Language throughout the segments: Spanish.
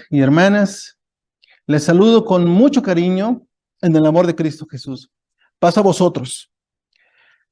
y hermanas, les saludo con mucho cariño en el amor de Cristo Jesús. Paz a vosotros.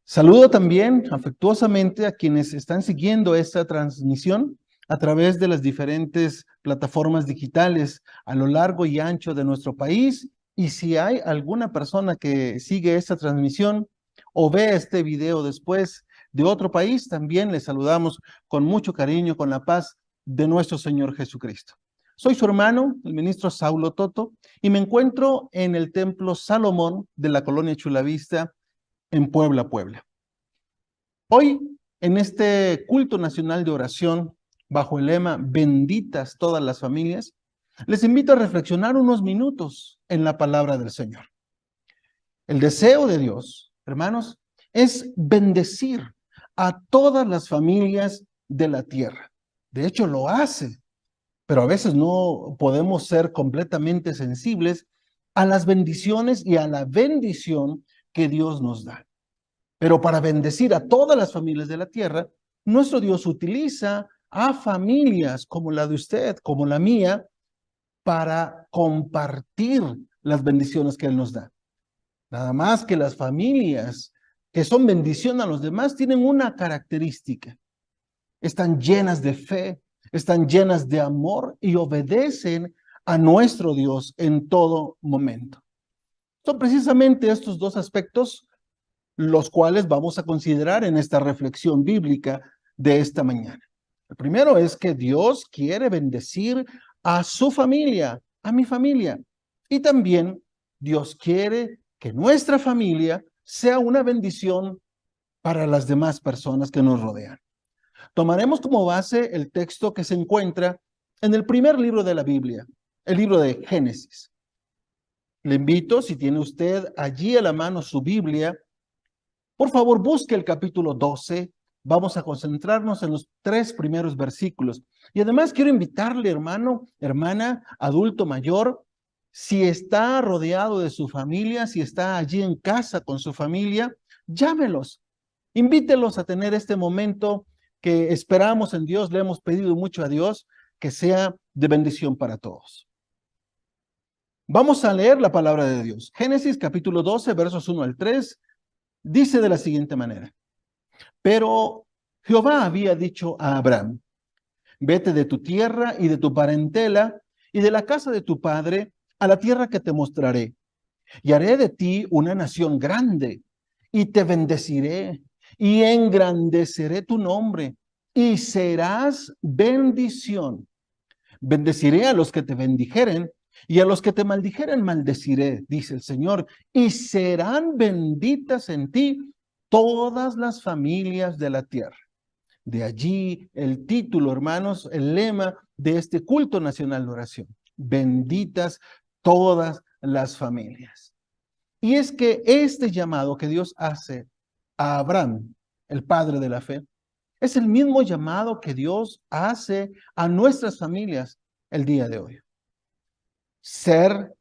Saludo también afectuosamente a quienes están siguiendo esta transmisión a través de las diferentes plataformas digitales a lo largo y ancho de nuestro país. Y si hay alguna persona que sigue esta transmisión o ve este video después de otro país, también les saludamos con mucho cariño, con la paz de nuestro Señor Jesucristo. Soy su hermano, el ministro Saulo Toto, y me encuentro en el Templo Salomón de la colonia Chulavista, en Puebla, Puebla. Hoy, en este culto nacional de oración, bajo el lema Benditas todas las familias, les invito a reflexionar unos minutos en la palabra del Señor. El deseo de Dios, hermanos, es bendecir a todas las familias de la tierra. De hecho, lo hace, pero a veces no podemos ser completamente sensibles a las bendiciones y a la bendición que Dios nos da. Pero para bendecir a todas las familias de la tierra, nuestro Dios utiliza a familias como la de usted, como la mía, para compartir las bendiciones que Él nos da. Nada más que las familias que son bendición a los demás tienen una característica. Están llenas de fe, están llenas de amor y obedecen a nuestro Dios en todo momento. Son precisamente estos dos aspectos los cuales vamos a considerar en esta reflexión bíblica de esta mañana. El primero es que Dios quiere bendecir a su familia, a mi familia. Y también Dios quiere que nuestra familia sea una bendición para las demás personas que nos rodean. Tomaremos como base el texto que se encuentra en el primer libro de la Biblia, el libro de Génesis. Le invito, si tiene usted allí a la mano su Biblia, por favor, busque el capítulo 12. Vamos a concentrarnos en los 3 primeros versículos. Y además quiero invitarle, hermano, hermana, adulto mayor, si está rodeado de su familia, si está allí en casa con su familia, llámelos. Invítelos a tener este momento que esperamos en Dios, le hemos pedido mucho a Dios, que sea de bendición para todos. Vamos a leer la palabra de Dios. Génesis capítulo 12, versos 1 al 3. Dice de la siguiente manera: pero Jehová había dicho a Abraham: vete de tu tierra y de tu parentela y de la casa de tu padre a la tierra que te mostraré, y haré de ti una nación grande, y te bendeciré, y engrandeceré tu nombre, y serás bendición. Bendeciré a los que te bendijeren, y a los que te maldijeren maldeciré, dice el Señor, y serán benditas en ti todas las familias de la tierra. De allí el título, hermanos, el lema de este culto nacional de oración: benditas todas las familias. Y es que este llamado que Dios hace a Abraham, el padre de la fe, es el mismo llamado que Dios hace a nuestras familias el día de hoy. Ser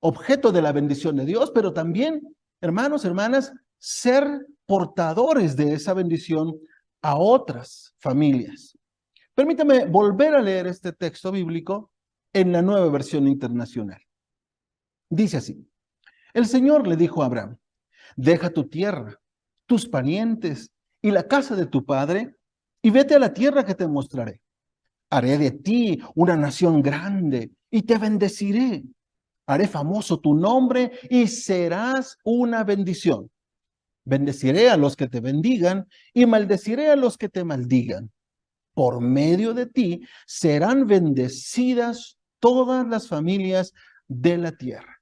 objeto de la bendición de Dios, pero también, hermanos, hermanas, ser portadores de esa bendición a otras familias. Permítame volver a leer este texto bíblico en la Nueva Versión Internacional. Dice así: el Señor le dijo a Abraham: deja tu tierra, tus parientes y la casa de tu padre, y vete a la tierra que te mostraré. Haré de ti una nación grande y te bendeciré. Haré famoso tu nombre y serás una bendición. Bendeciré a los que te bendigan y maldeciré a los que te maldigan. Por medio de ti serán bendecidas todas las familias de la tierra.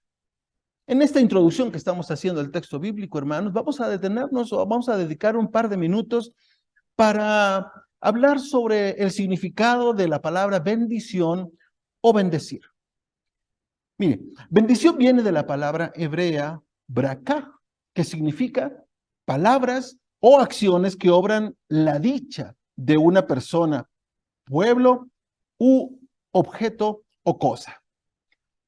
En esta introducción que estamos haciendo al texto bíblico, hermanos, vamos a detenernos o vamos a dedicar un par de minutos para hablar sobre el significado de la palabra bendición o bendecir. Mire, bendición viene de la palabra hebrea braká, que significa palabras o acciones que obran la dicha de una persona, pueblo u objeto o cosa.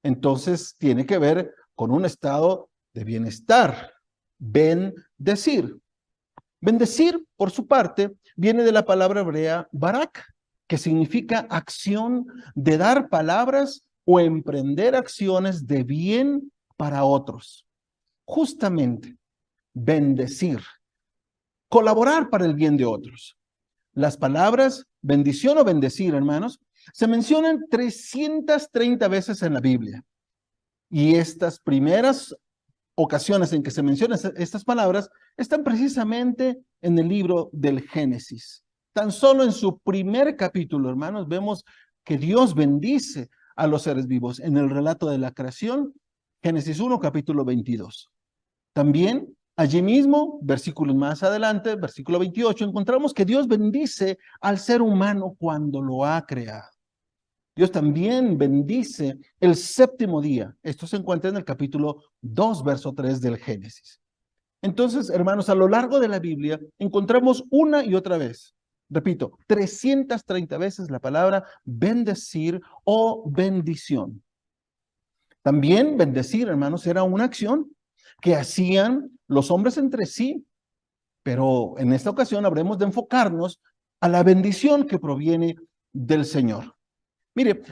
Entonces tiene que ver con un estado de bienestar. Bendecir. Bendecir, por su parte, viene de la palabra hebrea barak, que significa acción de dar palabras o emprender acciones de bien para otros. Justamente, bendecir, colaborar para el bien de otros. Las palabras bendición o bendecir, hermanos, se mencionan 330 veces en la Biblia. Y estas primeras ocasiones en que se mencionan estas palabras están precisamente en el libro del Génesis. Tan solo en su primer capítulo, hermanos, vemos que Dios bendice a los seres vivos. En el relato de la creación, Génesis 1, capítulo 22. También allí mismo, versículos más adelante, versículo 28, encontramos que Dios bendice al ser humano cuando lo ha creado. Dios también bendice el séptimo día. Esto se encuentra en el capítulo 2, verso 3 del Génesis. Entonces, hermanos, a lo largo de la Biblia encontramos una y otra vez, repito, 330 veces la palabra bendecir o bendición. También bendecir, hermanos, era una acción que hacían los hombres entre sí, pero en esta ocasión habremos de enfocarnos a la bendición que proviene del Señor. Mire,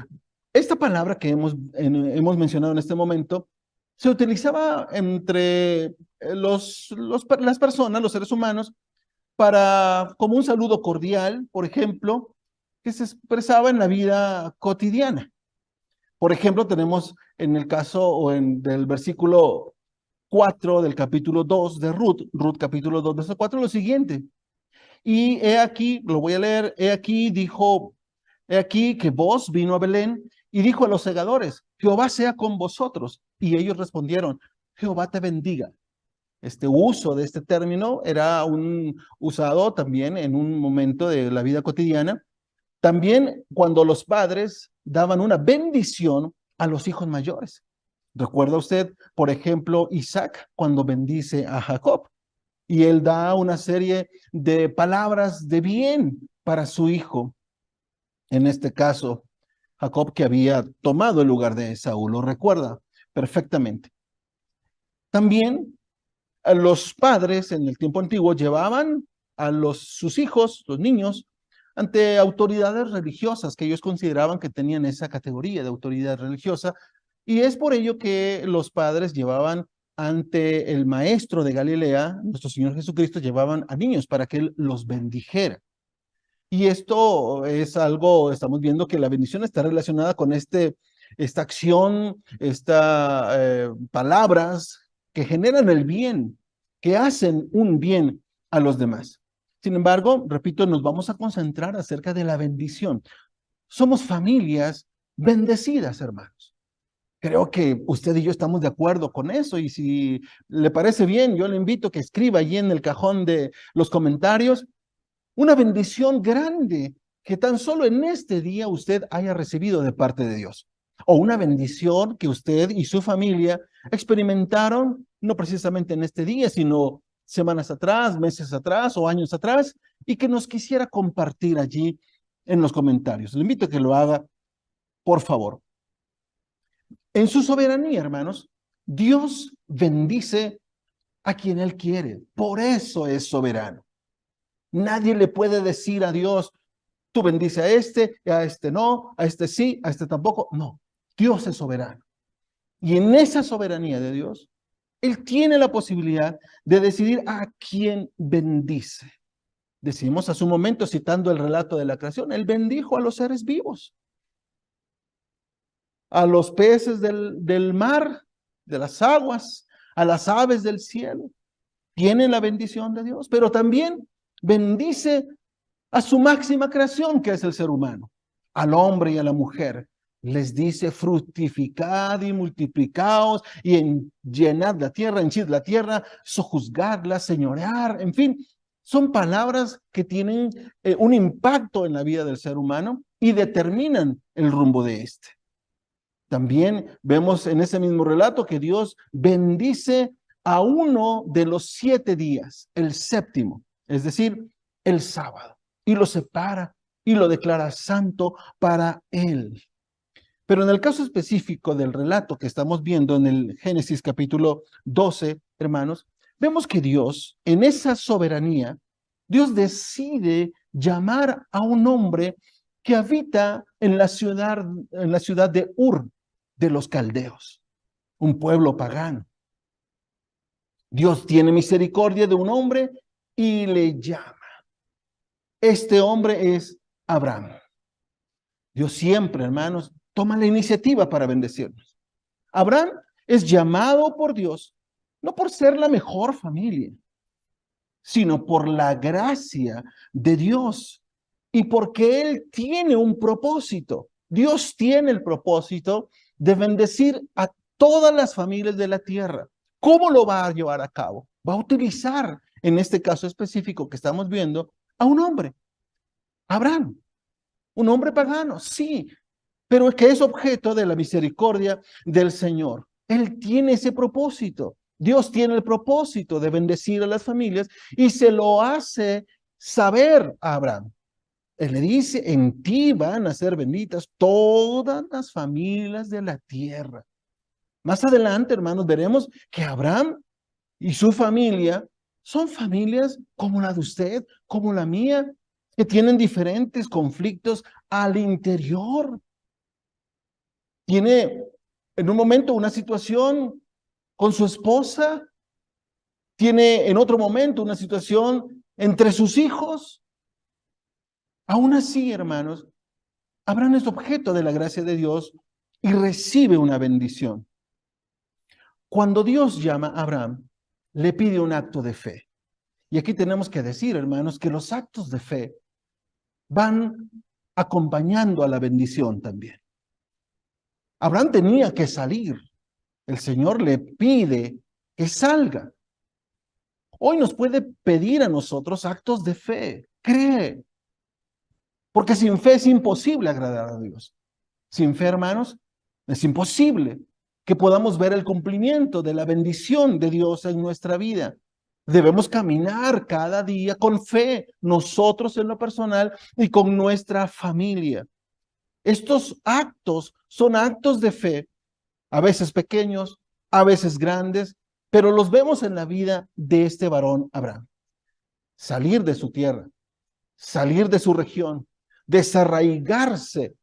esta palabra que hemos mencionado en este momento se utilizaba entre las personas, los seres humanos, como un saludo cordial, por ejemplo, que se expresaba en la vida cotidiana. Por ejemplo, tenemos en el caso del versículo 4 del capítulo 2 de Ruth capítulo 2, verso 4, lo siguiente. Y he aquí, lo voy a leer, he aquí que vos vino a Belén y dijo a los segadores, Jehová sea con vosotros. Y ellos respondieron, Jehová te bendiga. Este uso de este término era usado también en un momento de la vida cotidiana. También cuando los padres daban una bendición a los hijos mayores. ¿Recuerda usted, por ejemplo, Isaac cuando bendice a Jacob? Y él da una serie de palabras de bien para su hijo. En este caso, Jacob, que había tomado el lugar de Esaú, lo recuerda perfectamente. También los padres en el tiempo antiguo llevaban a sus hijos, los niños, ante autoridades religiosas que ellos consideraban que tenían esa categoría de autoridad religiosa, y es por ello que los padres llevaban ante el maestro de Galilea, nuestro Señor Jesucristo, llevaban a niños para que él los bendijera. Y esto es algo, estamos viendo que la bendición está relacionada con esta acción, palabras que generan el bien, que hacen un bien a los demás. Sin embargo, repito, nos vamos a concentrar acerca de la bendición. Somos familias bendecidas, hermanos. Creo que usted y yo estamos de acuerdo con eso, y si le parece bien, yo le invito a que escriba allí en el cajón de los comentarios una bendición grande que tan solo en este día usted haya recibido de parte de Dios. O una bendición que usted y su familia experimentaron, no precisamente en este día, sino semanas atrás, meses atrás o años atrás, y que nos quisiera compartir allí en los comentarios. Le invito a que lo haga, por favor. En su soberanía, hermanos, Dios bendice a quien Él quiere. Por eso es soberano. Nadie le puede decir a Dios, tú bendice a este no, a este sí, a este tampoco. No, Dios es soberano. Y en esa soberanía de Dios, Él tiene la posibilidad de decidir a quién bendice. Decimos hace un momento, citando el relato de la creación, Él bendijo a los seres vivos, a los peces del mar, de las aguas, a las aves del cielo. Tienen la bendición de Dios, pero también bendice a su máxima creación, que es el ser humano, al hombre y a la mujer. Les dice, fructificad y multiplicaos y llenad la tierra, henchid la tierra, sojuzgadla, señorear, en fin. Son palabras que tienen un impacto en la vida del ser humano y determinan el rumbo de este. También vemos en ese mismo relato que Dios bendice a uno de los 7 días, el séptimo, es decir, el sábado, y lo separa y lo declara santo para Él. Pero en el caso específico del relato que estamos viendo en el Génesis capítulo 12, hermanos, vemos que Dios, en esa soberanía, Dios decide llamar a un hombre que habita en la ciudad de Ur de los caldeos, un pueblo pagano. Dios tiene misericordia de un hombre y le llama. Este hombre es Abraham. Dios siempre, hermanos, toma la iniciativa para bendecirnos. Abraham es llamado por Dios, no por ser la mejor familia, sino por la gracia de Dios y porque Él tiene un propósito. Dios tiene el propósito de bendecir a todas las familias de la tierra. ¿Cómo lo va a llevar a cabo? Va a utilizar, en este caso específico que estamos viendo, a un hombre, Abraham, un hombre pagano, sí, pero que es objeto de la misericordia del Señor. Él tiene ese propósito. Dios tiene el propósito de bendecir a las familias y se lo hace saber a Abraham. Él le dice, en ti van a ser benditas todas las familias de la tierra. Más adelante, hermanos, veremos que Abraham y su familia son familias como la de usted, como la mía, que tienen diferentes conflictos al interior. Tiene en un momento una situación con su esposa, tiene en otro momento una situación entre sus hijos. Aún así, hermanos, Abraham es objeto de la gracia de Dios y recibe una bendición. Cuando Dios llama a Abraham, le pide un acto de fe. Y aquí tenemos que decir, hermanos, que los actos de fe van acompañando a la bendición también. Abraham tenía que salir. El Señor le pide que salga. Hoy nos puede pedir a nosotros actos de fe. Cree. Porque sin fe es imposible agradar a Dios. Sin fe, hermanos, es imposible que podamos ver el cumplimiento de la bendición de Dios en nuestra vida. Debemos caminar cada día con fe, nosotros en lo personal y con nuestra familia. Estos actos son actos de fe, a veces pequeños, a veces grandes, pero los vemos en la vida de este varón Abraham. Salir de su tierra, salir de su región, desarraigarse.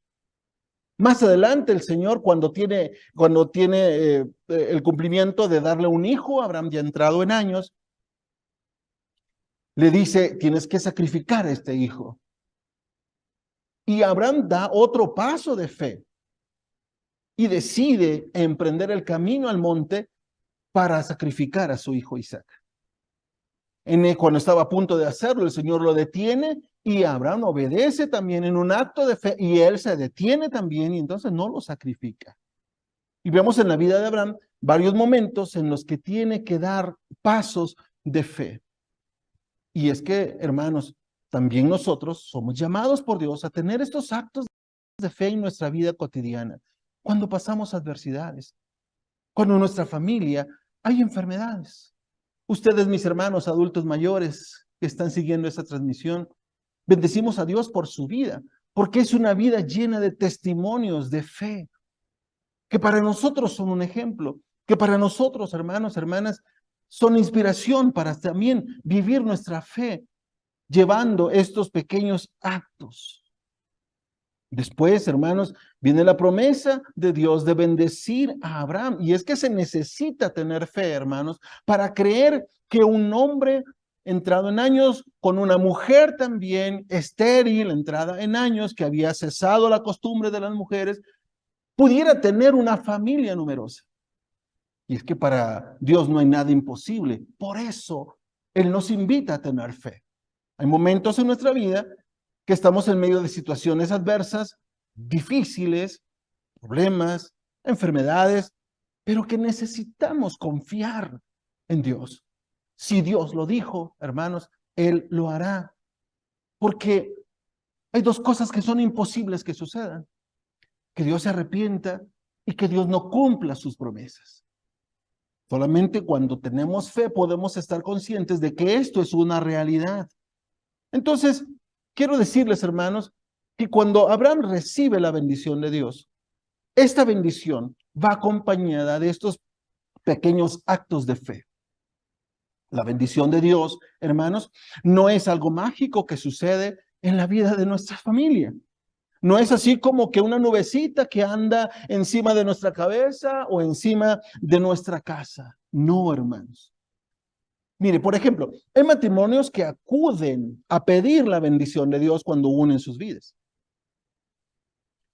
Más adelante el Señor, cuando tiene el cumplimiento de darle un hijo, Abraham ya entrado en años, le dice, tienes que sacrificar a este hijo. Y Abraham da otro paso de fe y decide emprender el camino al monte para sacrificar a su hijo Isaac. Cuando estaba a punto de hacerlo, el Señor lo detiene y Abraham obedece también en un acto de fe y él se detiene también y entonces no lo sacrifica. Y vemos en la vida de Abraham varios momentos en los que tiene que dar pasos de fe. Y es que, hermanos, también nosotros somos llamados por Dios a tener estos actos de fe en nuestra vida cotidiana. Cuando pasamos adversidades, cuando en nuestra familia hay enfermedades. Ustedes, mis hermanos adultos mayores que están siguiendo esta transmisión, bendecimos a Dios por su vida, porque es una vida llena de testimonios de fe, que para nosotros son un ejemplo, que para nosotros, hermanos, hermanas, son inspiración para también vivir nuestra fe, llevando estos pequeños actos. Después, hermanos, viene la promesa de Dios de bendecir a Abraham. Y es que se necesita tener fe, hermanos, para creer que un hombre entrado en años, con una mujer también estéril, entrada en años, que había cesado la costumbre de las mujeres, pudiera tener una familia numerosa. Y es que para Dios no hay nada imposible. Por eso, Él nos invita a tener fe. Hay momentos en nuestra vida que estamos en medio de situaciones adversas, difíciles, problemas, enfermedades, pero que necesitamos confiar en Dios. Si Dios lo dijo, hermanos, Él lo hará. Porque hay dos cosas que son imposibles que sucedan. Que Dios se arrepienta y que Dios no cumpla sus promesas. Solamente cuando tenemos fe podemos estar conscientes de que esto es una realidad. Entonces, quiero decirles, hermanos, que cuando Abraham recibe la bendición de Dios, esta bendición va acompañada de estos pequeños actos de fe. La bendición de Dios, hermanos, no es algo mágico que sucede en la vida de nuestra familia. No es así como que una nubecita que anda encima de nuestra cabeza o encima de nuestra casa. No, hermanos. Mire, por ejemplo, hay matrimonios que acuden a pedir la bendición de Dios cuando unen sus vidas.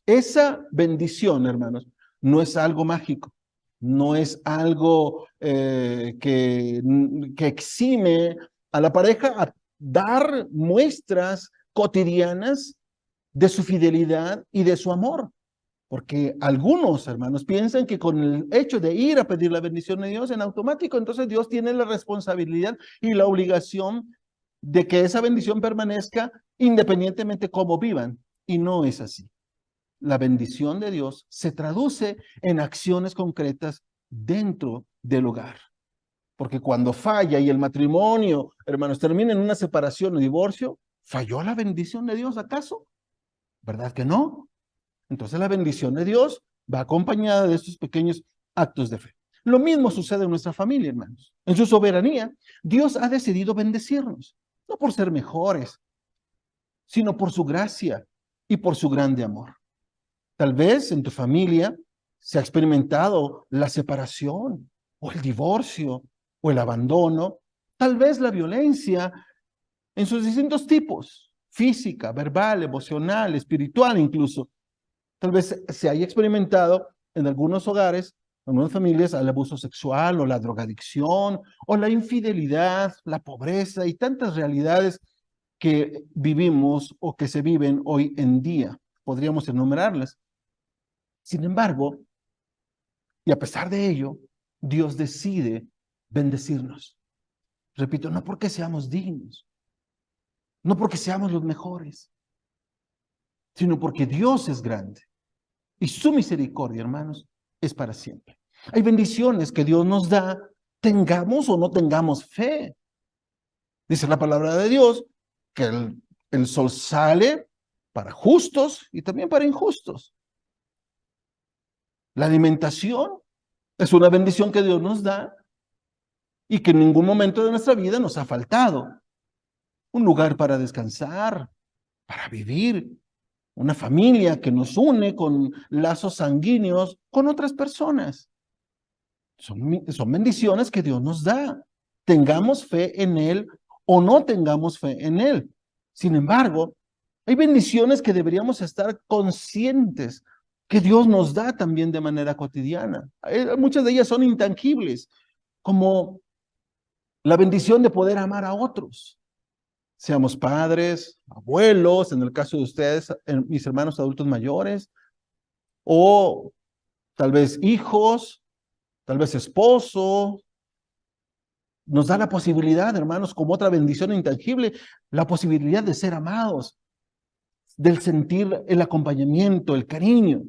Esa bendición, hermanos, no es algo mágico, no es algo que exime a la pareja a dar muestras cotidianas de su fidelidad y de su amor. Porque algunos hermanos piensan que con el hecho de ir a pedir la bendición de Dios en automático, entonces Dios tiene la responsabilidad y la obligación de que esa bendición permanezca independientemente cómo vivan. Y no es así. La bendición de Dios se traduce en acciones concretas dentro del hogar. Porque cuando falla y el matrimonio, hermanos, termina en una separación o divorcio, ¿falló la bendición de Dios acaso? ¿Verdad que no? Entonces la bendición de Dios va acompañada de estos pequeños actos de fe. Lo mismo sucede en nuestra familia, hermanos. En su soberanía, Dios ha decidido bendecirnos, no por ser mejores, sino por su gracia y por su grande amor. Tal vez en tu familia se ha experimentado la separación o el divorcio o el abandono, tal vez la violencia en sus distintos tipos, física, verbal, emocional, espiritual incluso. Tal vez se haya experimentado en algunos hogares, en algunas familias, el abuso sexual o la drogadicción o la infidelidad, la pobreza y tantas realidades que vivimos o que se viven hoy en día. Podríamos enumerarlas. Sin embargo, y a pesar de ello, Dios decide bendecirnos. Repito, no porque seamos dignos, no porque seamos los mejores, sino porque Dios es grande. Y su misericordia, hermanos, es para siempre. Hay bendiciones que Dios nos da, tengamos o no tengamos fe. Dice la palabra de Dios que el sol sale para justos y también para injustos. La alimentación es una bendición que Dios nos da y que en ningún momento de nuestra vida nos ha faltado. Un lugar para descansar, para vivir, una familia que nos une con lazos sanguíneos con otras personas. Son bendiciones que Dios nos da. Tengamos fe en Él o no tengamos fe en Él. Sin embargo, hay bendiciones que deberíamos estar conscientes que Dios nos da también de manera cotidiana. Muchas de ellas son intangibles, como la bendición de poder amar a otros. Seamos padres, abuelos, en el caso de ustedes, mis hermanos adultos mayores, o tal vez hijos, tal vez esposo. Nos da la posibilidad, hermanos, como otra bendición intangible, la posibilidad de ser amados, del sentir el acompañamiento, el cariño.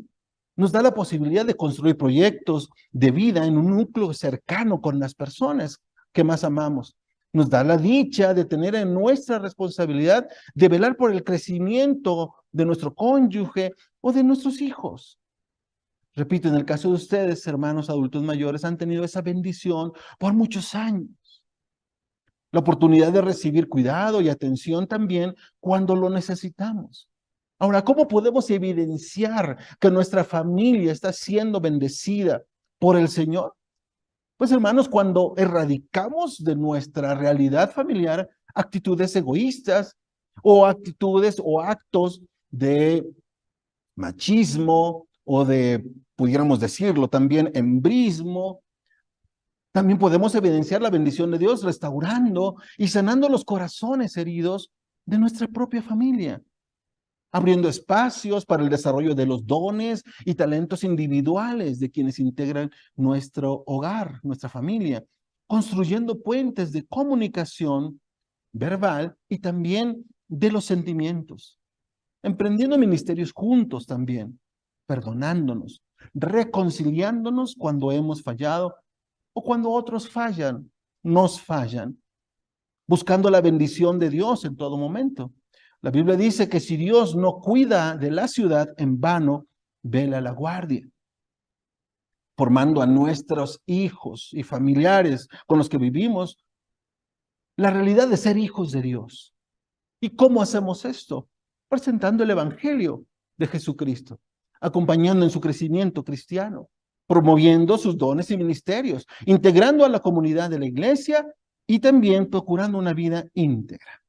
Nos da la posibilidad de construir proyectos de vida en un núcleo cercano con las personas que más amamos. Nos da la dicha de tener en nuestra responsabilidad de velar por el crecimiento de nuestro cónyuge o de nuestros hijos. Repito, en el caso de ustedes, hermanos adultos mayores, han tenido esa bendición por muchos años. La oportunidad de recibir cuidado y atención también cuando lo necesitamos. Ahora, ¿cómo podemos evidenciar que nuestra familia está siendo bendecida por el Señor? Pues hermanos, cuando erradicamos de nuestra realidad familiar actitudes egoístas o actitudes o actos de machismo o de, pudiéramos decirlo también, embrismo. También podemos evidenciar la bendición de Dios restaurando y sanando los corazones heridos de nuestra propia familia, abriendo espacios para el desarrollo de los dones y talentos individuales de quienes integran nuestro hogar, nuestra familia, construyendo puentes de comunicación verbal y también de los sentimientos, emprendiendo ministerios juntos también, perdonándonos, reconciliándonos cuando hemos fallado o cuando otros fallan, nos fallan, buscando la bendición de Dios en todo momento. La Biblia dice que si Dios no cuida de la ciudad, en vano vela la guardia, formando a nuestros hijos y familiares con los que vivimos la realidad de ser hijos de Dios. ¿Y cómo hacemos esto? Presentando el Evangelio de Jesucristo, acompañando en su crecimiento cristiano, promoviendo sus dones y ministerios, integrando a la comunidad de la iglesia y también procurando una vida íntegra.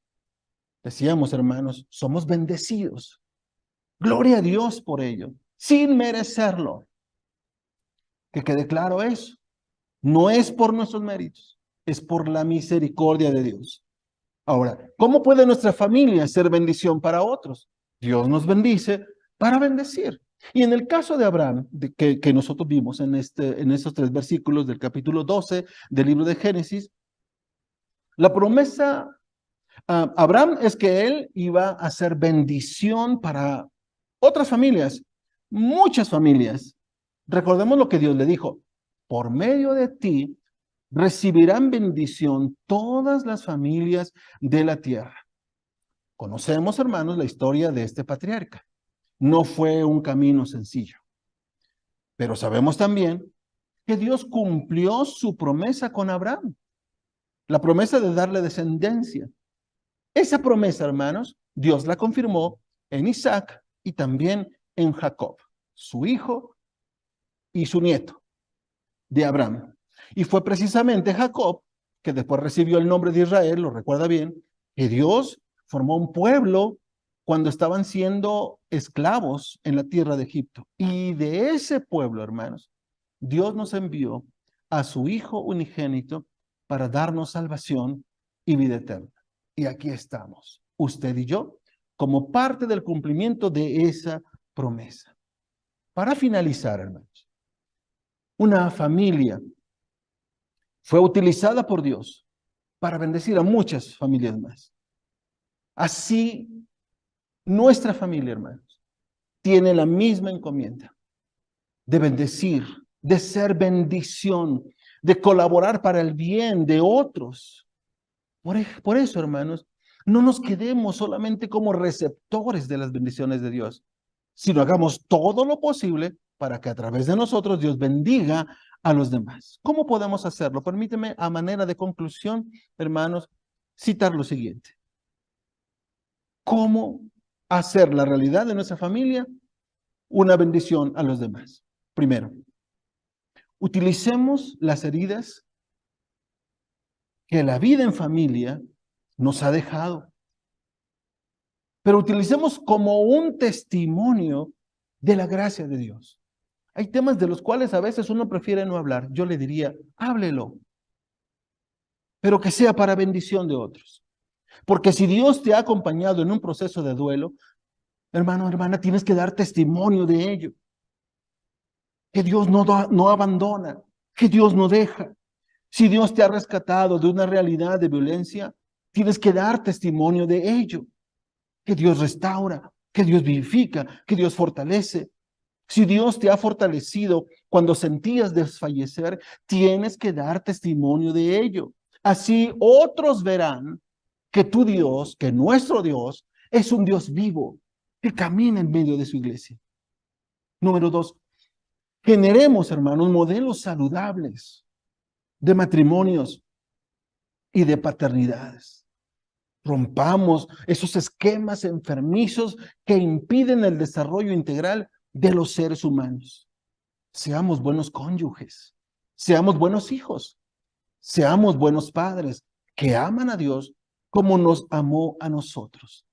Decíamos, hermanos, somos bendecidos. Gloria a Dios por ello, sin merecerlo. Que quede claro eso. No es por nuestros méritos, es por la misericordia de Dios. Ahora, ¿cómo puede nuestra familia ser bendición para otros? Dios nos bendice para bendecir. Y en el caso de Abraham, que nosotros vimos en estos 3 versículos del capítulo 12 del libro de Génesis, la promesa a Abraham es que él iba a ser bendición para otras familias, muchas familias. Recordemos lo que Dios le dijo: por medio de ti recibirán bendición todas las familias de la tierra. Conocemos, hermanos, la historia de este patriarca. No fue un camino sencillo, pero sabemos también que Dios cumplió su promesa con Abraham, la promesa de darle descendencia. Esa promesa, hermanos, Dios la confirmó en Isaac y también en Jacob, su hijo y su nieto de Abraham. Y fue precisamente Jacob, que después recibió el nombre de Israel, lo recuerda bien, que Dios formó un pueblo cuando estaban siendo esclavos en la tierra de Egipto. Y de ese pueblo, hermanos, Dios nos envió a su Hijo unigénito para darnos salvación y vida eterna. Y aquí estamos, usted y yo, como parte del cumplimiento de esa promesa. Para finalizar, hermanos, una familia fue utilizada por Dios para bendecir a muchas familias más. Así, nuestra familia, hermanos, tiene la misma encomienda de bendecir, de ser bendición, de colaborar para el bien de otros. Por eso, hermanos, no nos quedemos solamente como receptores de las bendiciones de Dios, sino hagamos todo lo posible para que a través de nosotros Dios bendiga a los demás. ¿Cómo podemos hacerlo? Permíteme, a manera de conclusión, hermanos, citar lo siguiente. ¿Cómo hacer la realidad de nuestra familia una bendición a los demás? Primero, utilicemos las heridas que la vida en familia nos ha dejado, pero utilicemos como un testimonio de la gracia de Dios. Hay temas de los cuales a veces uno prefiere no hablar. Yo le diría, háblelo, pero que sea para bendición de otros. Porque si Dios te ha acompañado en un proceso de duelo, hermano, hermana, tienes que dar testimonio de ello. Que Dios no abandona, que Dios no deja. Si Dios te ha rescatado de una realidad de violencia, tienes que dar testimonio de ello. Que Dios restaura, que Dios vivifica, que Dios fortalece. Si Dios te ha fortalecido cuando sentías desfallecer, tienes que dar testimonio de ello. Así otros verán que tu Dios, que nuestro Dios, es un Dios vivo, que camina en medio de su iglesia. Número 2, generemos, hermanos, modelos saludables de matrimonios y de paternidades. Rompamos esos esquemas enfermizos que impiden el desarrollo integral de los seres humanos. Seamos buenos cónyuges, seamos buenos hijos, seamos buenos padres que aman a Dios como nos amó a nosotros.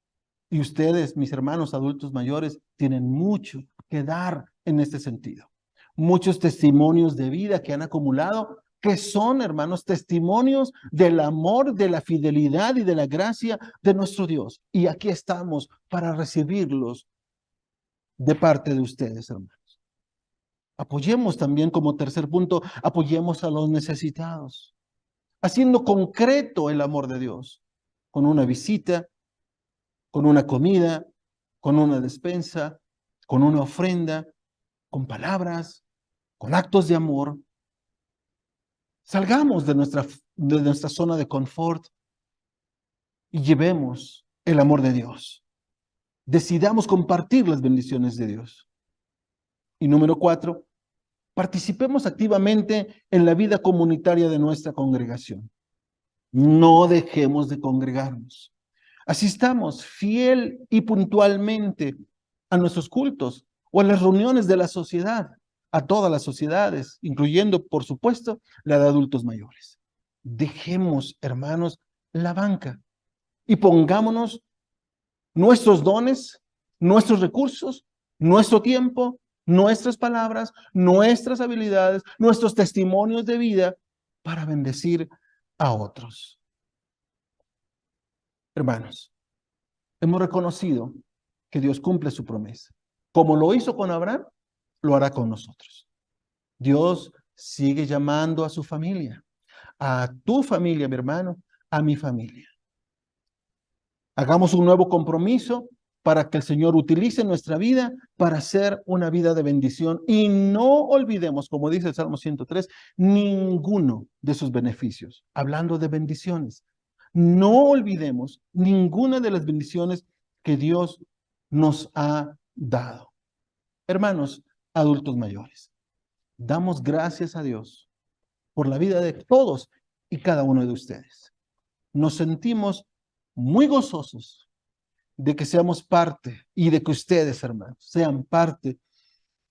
Y ustedes, mis hermanos adultos mayores, tienen mucho que dar en este sentido. Muchos testimonios de vida que han acumulado, que son, hermanos, testimonios del amor, de la fidelidad y de la gracia de nuestro Dios. Y aquí estamos para recibirlos de parte de ustedes, hermanos. Apoyemos también, como tercer punto, apoyemos a los necesitados, haciendo concreto el amor de Dios, con una visita, con una comida, con una despensa, con una ofrenda, con palabras, con actos de amor. Salgamos de nuestra zona de confort y llevemos el amor de Dios. Decidamos compartir las bendiciones de Dios. Y número 4, participemos activamente en la vida comunitaria de nuestra congregación. No dejemos de congregarnos. Asistamos fiel y puntualmente a nuestros cultos o a las reuniones de la sociedad, a todas las sociedades, incluyendo, por supuesto, la de adultos mayores. Dejemos, hermanos, la banca y pongámonos nuestros dones, nuestros recursos, nuestro tiempo, nuestras palabras, nuestras habilidades, nuestros testimonios de vida para bendecir a otros. Hermanos, hemos reconocido que Dios cumple su promesa. Como lo hizo con Abraham, lo hará con nosotros. Dios sigue llamando a su familia, a tu familia, mi hermano, a mi familia. Hagamos un nuevo compromiso para que el Señor utilice nuestra vida para hacer una vida de bendición y no olvidemos, como dice el Salmo 103, ninguno de sus beneficios. Hablando de bendiciones, no olvidemos ninguna de las bendiciones que Dios nos ha dado. Hermanos, adultos mayores, damos gracias a Dios por la vida de todos y cada uno de ustedes. Nos sentimos muy gozosos de que seamos parte y de que ustedes, hermanos, sean parte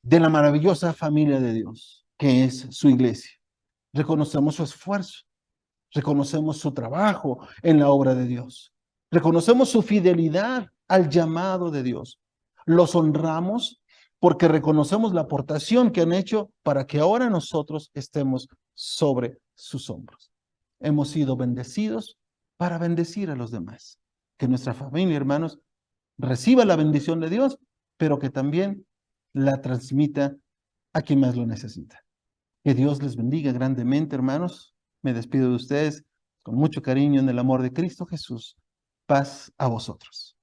de la maravillosa familia de Dios, que es su iglesia. Reconocemos su esfuerzo, reconocemos su trabajo en la obra de Dios, reconocemos su fidelidad al llamado de Dios. Los honramos porque reconocemos la aportación que han hecho para que ahora nosotros estemos sobre sus hombros. Hemos sido bendecidos para bendecir a los demás. Que nuestra familia, hermanos, reciba la bendición de Dios, pero que también la transmita a quien más lo necesita. Que Dios les bendiga grandemente, hermanos. Me despido de ustedes con mucho cariño en el amor de Cristo Jesús. Paz a vosotros.